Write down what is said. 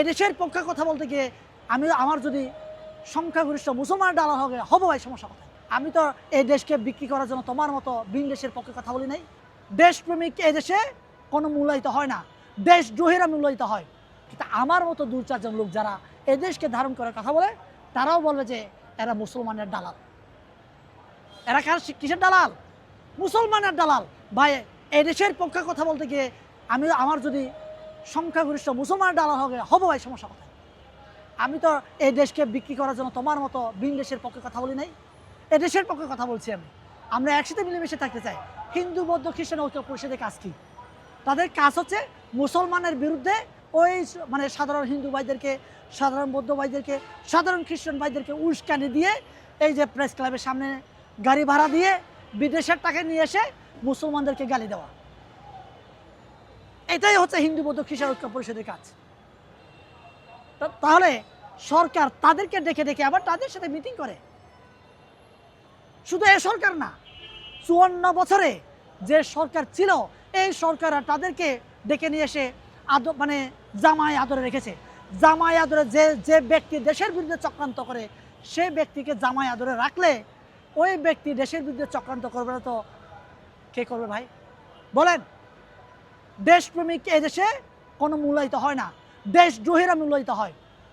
এদেশের পক্ষে কথা বলতে গিয়ে আমার যদি সংখ্যাগরিষ্ঠ মুসলমান ডালা হবে হবো ভাই, সমস্যা কোথায়? আমি তো এই দেশকে বিক্রি করার জন্য তোমার মতো ভিন দেশের পক্ষে কথা বলি নাই। দেশপ্রেমিক এই দেশে কোনো মূল্যায়িত হয় না, দেশদ্রোহীরা মূল্যায়িত হয়। কিন্তু আমার মতো দু চারজন লোক যারা এই দেশকে ধারণ করে কথা বলে, তারাও বলবে যে এরা মুসলমানের দালাল। এরা কিসের দালাল? মুসলমানের দালাল। ভাই এই দেশের পক্ষে কথা বলতে গিয়ে আমার যদি সংখ্যাগরিষ্ঠ মুসলমান দালাল হবে হবো ভাই, সমস্যা কোথায়? আমি তো এই দেশকে বিক্রি করার জন্য তোমার মতো ভিন দেশের পক্ষে কথা বলি নাই, এ দেশের পক্ষে কথা বলছি আমি। আমরা একসাথে মিলেমিশে থাকতে চাই। হিন্দু বৌদ্ধ খ্রিস্টান ঐক্য পরিষদের কাজ কি? তাদের কাজ হচ্ছে মুসলমানের বিরুদ্ধে ওই মানে সাধারণ হিন্দু ভাইদেরকে, সাধারণ বৌদ্ধ ভাইদেরকে, সাধারণ খ্রিস্টান ভাইদেরকে উস্কানি দিয়ে এই যে প্রেস ক্লাবের সামনে গাড়ি ভাড়া দিয়ে বিদেশের টাকা নিয়ে এসে মুসলমানদেরকে গালি দেওয়া। এটাই হচ্ছে হিন্দু বৌদ্ধ খ্রিস্টান ঐক্য পরিষদের কাজ। তাহলে সরকার তাদেরকে ডেকে ডেকে আবার তাদের সাথে মিটিং করে। শুধু এই সরকার না, 54 বছরে যে সরকার ছিল এই সরকার তাদেরকে ডেকে নিয়ে এসে মানে জামাই আদরে রেখেছে। জামাই আদরে যে ব্যক্তি দেশের বিরুদ্ধে চক্রান্ত করে, সে ব্যক্তিকে জামাই আদরে রাখলে ওই ব্যক্তি দেশের বিরুদ্ধে চক্রান্ত করবে না তো কে করবে ভাই বলেন? দেশপ্রেমিক এই দেশে কোনো মূল্যায়িত হয় না, দেশদ্রোহীরা মূল্যায়িত হয়।